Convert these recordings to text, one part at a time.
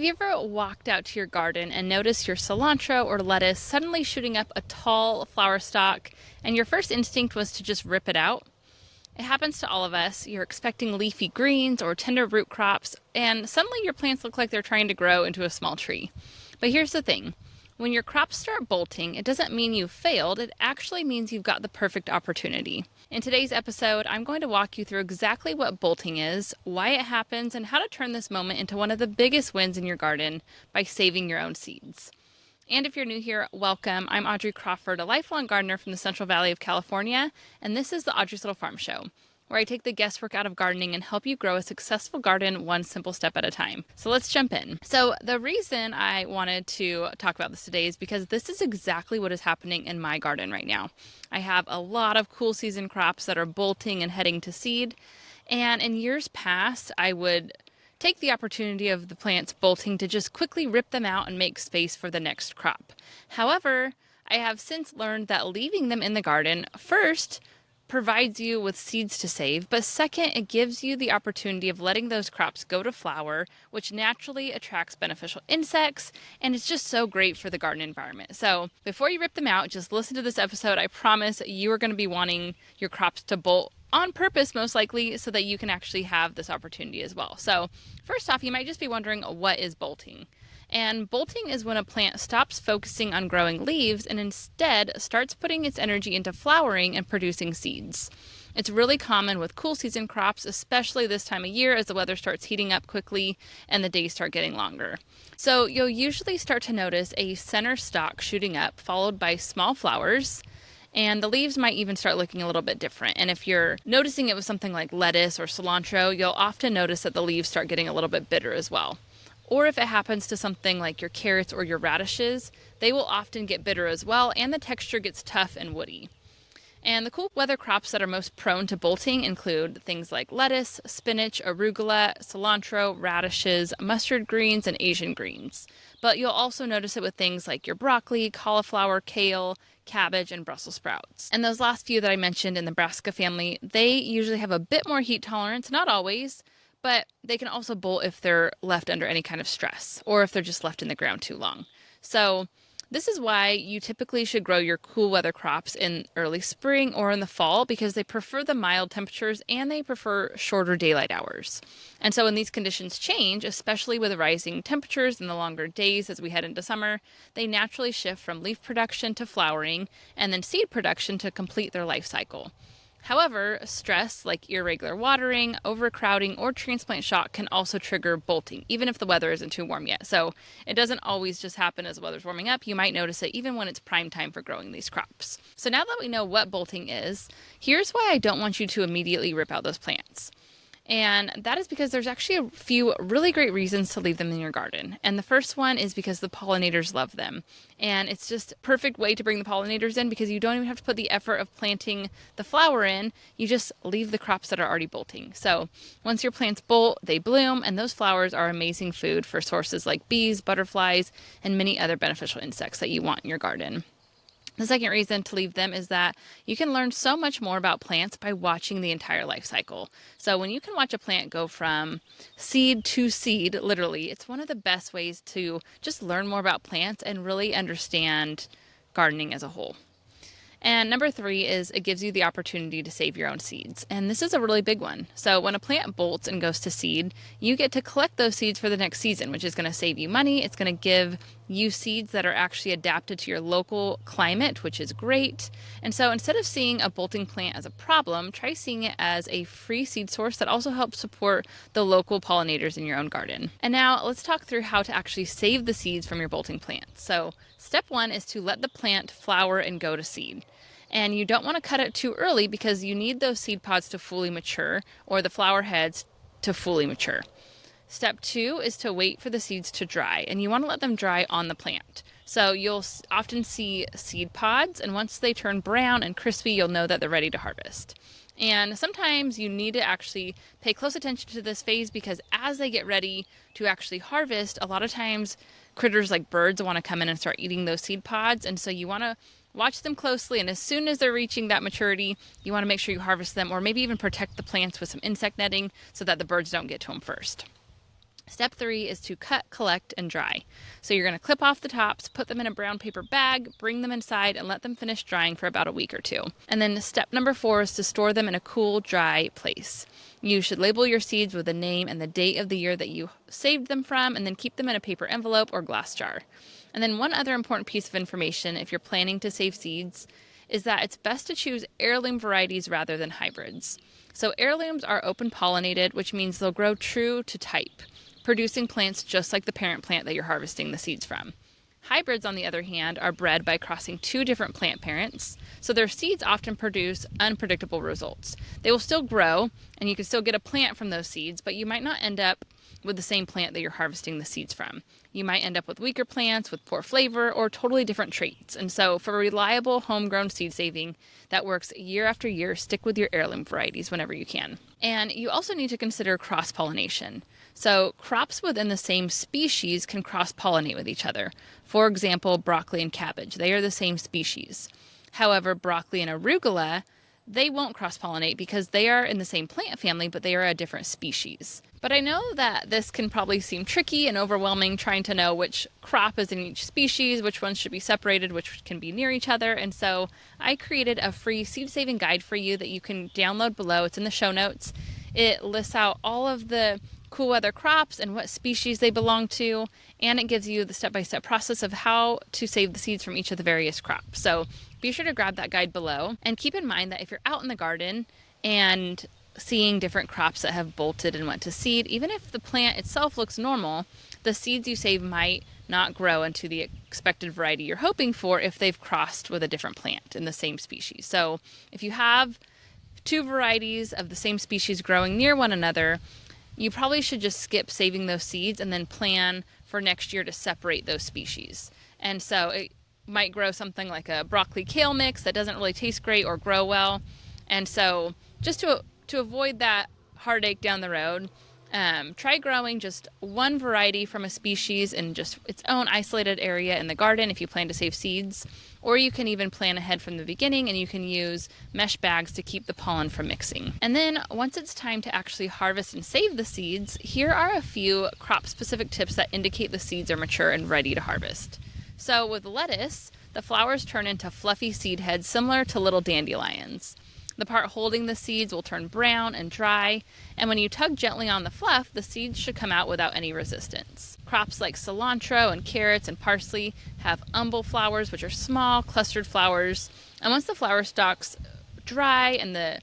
you ever walked out to your garden and noticed your cilantro or lettuce suddenly shooting up a tall flower stalk, and your first instinct was to just rip it out? It happens to all of us. You're expecting leafy greens or tender root crops, and suddenly your plants look like they're trying to grow into a small tree. But here's the thing. When your crops start bolting, it doesn't mean you've failed. It actually means you've got the perfect opportunity. In today's episode, I'm going to walk you through exactly what bolting is, why it happens, and how to turn this moment into one of the biggest wins in your garden by saving your own seeds. And if you're new here, welcome. I'm Audrey Crawford, a lifelong gardener from the Central Valley of California, and this is the Audrey's Little Farm Show, where I take the guesswork out of gardening and help you grow a successful garden one simple step at a time. So let's jump in. So the reason I wanted to talk about this today is because this is exactly what is happening in my garden right now. I have a lot of cool season crops that are bolting and heading to seed, and in years past, I would take the opportunity of the plants bolting to just quickly rip them out and make space for the next crop. However, I have since learned that leaving them in the garden, first, provides you with seeds to save, but second, it gives you the opportunity of letting those crops go to flower, which naturally attracts beneficial insects, and it's just so great for the garden environment. So before you rip them out, just listen to this episode. I promise you are going to be wanting your crops to bolt on purpose, most likely, so that you can actually have this opportunity as well. So first off, you might just be wondering, what is bolting? And bolting is when a plant stops focusing on growing leaves and instead starts putting its energy into flowering and producing seeds. It's really common with cool season crops, especially this time of year as the weather starts heating up quickly and the days start getting longer. So you'll usually start to notice a center stalk shooting up, followed by small flowers, and the leaves might even start looking a little bit different. And if you're noticing it with something like lettuce or cilantro, you'll often notice that the leaves start getting a little bit bitter as well. Or if it happens to something like your carrots or your radishes, they will often get bitter as well, and the texture gets tough and woody. And the cool weather crops that are most prone to bolting include things like lettuce, spinach, arugula, cilantro, radishes, mustard greens, and Asian greens. But you'll also notice it with things like your broccoli, cauliflower, kale, cabbage, and Brussels sprouts. And those last few that I mentioned in the brassica family, they usually have a bit more heat tolerance, not always, but they can also bolt if they're left under any kind of stress or if they're just left in the ground too long. So this is why you typically should grow your cool weather crops in early spring or in the fall, because they prefer the mild temperatures and they prefer shorter daylight hours. And so when these conditions change, especially with the rising temperatures and the longer days as we head into summer, they naturally shift from leaf production to flowering and then seed production to complete their life cycle. However, stress like irregular watering, overcrowding, or transplant shock can also trigger bolting, even if the weather isn't too warm yet. So it doesn't always just happen as the weather's warming up. You might notice it even when it's prime time for growing these crops. So now that we know what bolting is, here's why I don't want you to immediately rip out those plants. And that is because there's actually a few really great reasons to leave them in your garden. And the first one is because the pollinators love them. And it's just a perfect way to bring the pollinators in because you don't even have to put the effort of planting the flower in. You just leave the crops that are already bolting. So once your plants bolt, they bloom, and those flowers are amazing food for sources like bees, butterflies, and many other beneficial insects that you want in your garden. The second reason to leave them is that you can learn so much more about plants by watching the entire life cycle. So when you can watch a plant go from seed to seed, literally, it's one of the best ways to just learn more about plants and really understand gardening as a whole. And number 3 is it gives you the opportunity to save your own seeds. And this is a really big one. So when a plant bolts and goes to seed, you get to collect those seeds for the next season, which is going to save you money. It's going to give you seeds that are actually adapted to your local climate, which is great. And so instead of seeing a bolting plant as a problem, try seeing it as a free seed source that also helps support the local pollinators in your own garden. And now let's talk through how to actually save the seeds from your bolting plants. So step 1 is to let the plant flower and go to seed. And you don't want to cut it too early because you need those seed pods to fully mature or the flower heads to fully mature. Step 2 is to wait for the seeds to dry, and you want to let them dry on the plant. So you'll often see seed pods, and once they turn brown and crispy, you'll know that they're ready to harvest. And sometimes you need to actually pay close attention to this phase because as they get ready to actually harvest, a lot of times critters like birds want to come in and start eating those seed pods, and so you want to watch them closely, and as soon as they're reaching that maturity, you want to make sure you harvest them or maybe even protect the plants with some insect netting so that the birds don't get to them first. Step 3 is to cut, collect, and dry. So you're going to clip off the tops, put them in a brown paper bag, bring them inside, and let them finish drying for about a week or two. And then step number 4 is to store them in a cool, dry place. You should label your seeds with the name and the date of the year that you saved them from, and then keep them in a paper envelope or glass jar. And then one other important piece of information if you're planning to save seeds is that it's best to choose heirloom varieties rather than hybrids. So heirlooms are open pollinated, which means they'll grow true to type, producing plants just like the parent plant that you're harvesting the seeds from. Hybrids, on the other hand, are bred by crossing 2 different plant parents, so their seeds often produce unpredictable results. They will still grow, and you can still get a plant from those seeds, but you might not end up with the same plant that you're harvesting the seeds from. You might end up with weaker plants with poor flavor or totally different traits. And so for reliable homegrown seed saving that works year after year, stick with your heirloom varieties whenever you can. And you also need to consider cross-pollination. So crops within the same species can cross-pollinate with each other. For example, broccoli and cabbage, they are the same species. However, broccoli and arugula, they won't cross-pollinate because they are in the same plant family, but they are a different species. But I know that this can probably seem tricky and overwhelming trying to know which crop is in each species, which ones should be separated, which can be near each other. And so I created a free seed saving guide for you that you can download below. It's in the show notes. It lists out all of the cool weather crops and what species they belong to, and it gives you the step-by-step process of how to save the seeds from each of the various crops. So be sure to grab that guide below, and keep in mind that if you're out in the garden and seeing different crops that have bolted and went to seed, even if the plant itself looks normal, the seeds you save might not grow into the expected variety you're hoping for if they've crossed with a different plant in the same species. So if you have 2 varieties of the same species growing near one another, you probably should just skip saving those seeds and then plan for next year to separate those species. And so it might grow something like a broccoli kale mix that doesn't really taste great or grow well. And so just to avoid that heartache down the road, try growing just one variety from a species in just its own isolated area in the garden if you plan to save seeds. Or you can even plan ahead from the beginning and you can use mesh bags to keep the pollen from mixing. And then once it's time to actually harvest and save the seeds, here are a few crop-specific tips that indicate the seeds are mature and ready to harvest. So with lettuce, the flowers turn into fluffy seed heads similar to little dandelions. The part holding the seeds will turn brown and dry, and when you tug gently on the fluff, the seeds should come out without any resistance. Crops like cilantro and carrots and parsley have umbel flowers, which are small, clustered flowers, and once the flower stalks dry and the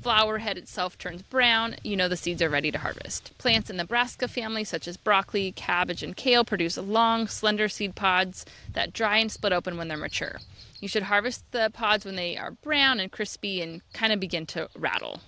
flower head itself turns brown, you know the seeds are ready to harvest. Plants in the brassica family, such as broccoli, cabbage, and kale, produce long, slender seed pods that dry and split open when they're mature. You should harvest the pods when they are brown and crispy and kind of begin to rattle.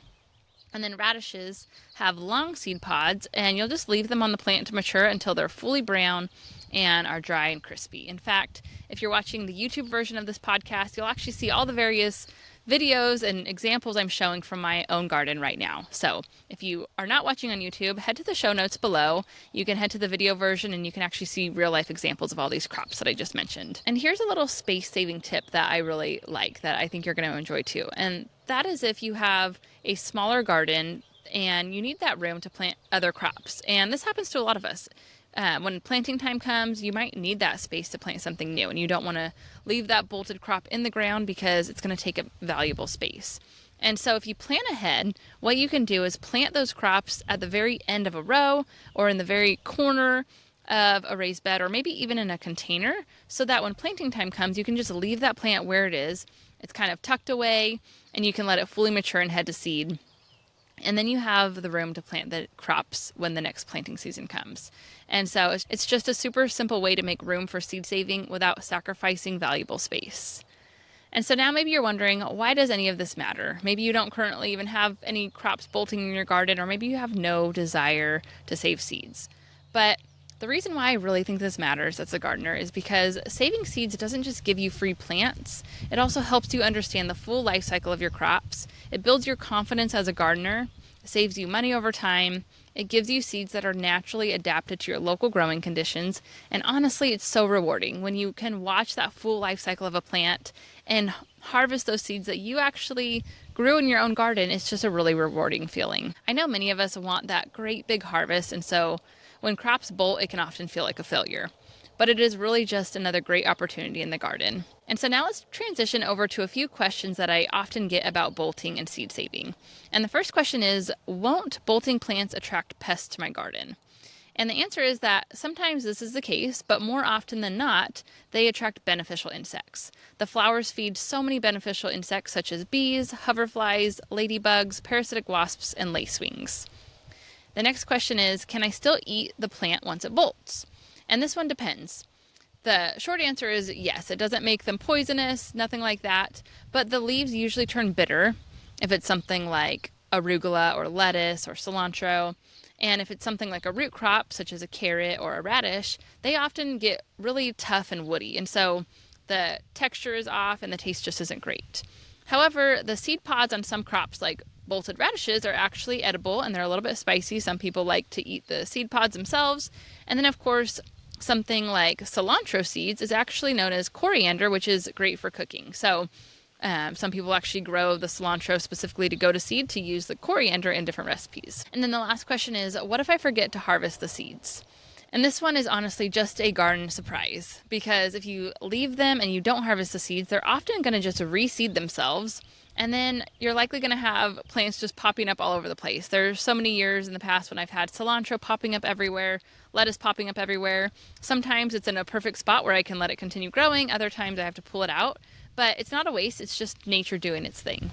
And then radishes have long seed pods, and you'll just leave them on the plant to mature until they're fully brown and are dry and crispy. In fact, if you're watching the YouTube version of this podcast, you'll actually see all the various videos and examples I'm showing from my own garden right now. So if you are not watching on YouTube, head to the show notes below. You can head to the video version and you can actually see real life examples of all these crops that I just mentioned. And here's a little space saving tip that I really like that I think you're going to enjoy too. And that is if you have a smaller garden and you need that room to plant other crops. And this happens to a lot of us. When planting time comes, you might need that space to plant something new, and you don't want to leave that bolted crop in the ground because it's going to take up valuable space. And so if you plan ahead, what you can do is plant those crops at the very end of a row or in the very corner of a raised bed, or maybe even in a container, so that when planting time comes, you can just leave that plant where it is. It's kind of tucked away, and you can let it fully mature and head to seed. And then you have the room to plant the crops when the next planting season comes. And so it's just a super simple way to make room for seed saving without sacrificing valuable space. And so now maybe you're wondering, why does any of this matter? Maybe you don't currently even have any crops bolting in your garden, or maybe you have no desire to save seeds. But the reason why I really think this matters as a gardener is because saving seeds doesn't just give you free plants. It also helps you understand the full life cycle of your crops. It builds your confidence as a gardener. It saves you money over time. It gives you seeds that are naturally adapted to your local growing conditions. And honestly, it's so rewarding when you can watch that full life cycle of a plant and harvest those seeds that you actually grew in your own garden. It's just a really rewarding feeling. I know many of us want that great big harvest, and so When crops bolt, it can often feel like a failure. But it is really just another great opportunity in the garden. And so now let's transition over to a few questions that I often get about bolting and seed saving. And the first question is, won't bolting plants attract pests to my garden? And the answer is that sometimes this is the case, but more often than not, they attract beneficial insects. The flowers feed so many beneficial insects such as bees, hoverflies, ladybugs, parasitic wasps, and lacewings. The next question is, can I still eat the plant once it bolts? And this one depends. The short answer is yes, it doesn't make them poisonous, nothing like that, but the leaves usually turn bitter if it's something like arugula or lettuce or cilantro. And if it's something like a root crop, such as a carrot or a radish, they often get really tough and woody. And so the texture is off and the taste just isn't great. However, the seed pods on some crops like bolted radishes are actually edible and they're a little bit spicy. Some people like to eat the seed pods themselves. And then, of course, something like cilantro seeds is actually known as coriander, which is great for cooking. So some people actually grow the cilantro specifically to go to seed to use the coriander in different recipes. And then the last question is, what if I forget to harvest the seeds? And this one is honestly just a garden surprise, because if you leave them and you don't harvest the seeds, they're often going to just reseed themselves. And then you're likely going to have plants just popping up all over the place. There's so many years in the past when I've had cilantro popping up everywhere, lettuce popping up everywhere. Sometimes it's in a perfect spot where I can let it continue growing. Other times I have to pull it out. But it's not a waste. It's just nature doing its thing.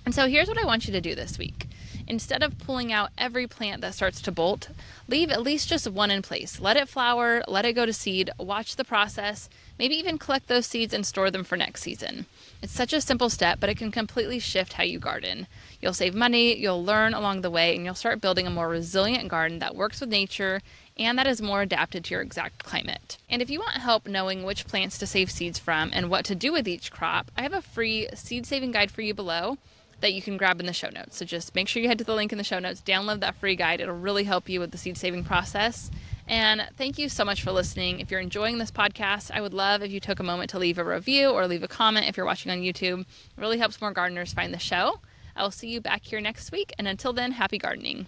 And so here's what I want you to do this week. Instead of pulling out every plant that starts to bolt, leave at least just one in place. Let it flower, let it go to seed, watch the process, maybe even collect those seeds and store them for next season. It's such a simple step, but it can completely shift how you garden. You'll save money, you'll learn along the way, and you'll start building a more resilient garden that works with nature and that is more adapted to your exact climate. And if you want help knowing which plants to save seeds from and what to do with each crop, I have a free seed saving guide for you below that you can grab in the show notes. So just make sure you head to the link in the show notes, download that free guide. It'll really help you with the seed saving process. And thank you so much for listening. If you're enjoying this podcast, I would love if you took a moment to leave a review or leave a comment if you're watching on YouTube. It really helps more gardeners find the show. I will see you back here next week. And until then, happy gardening.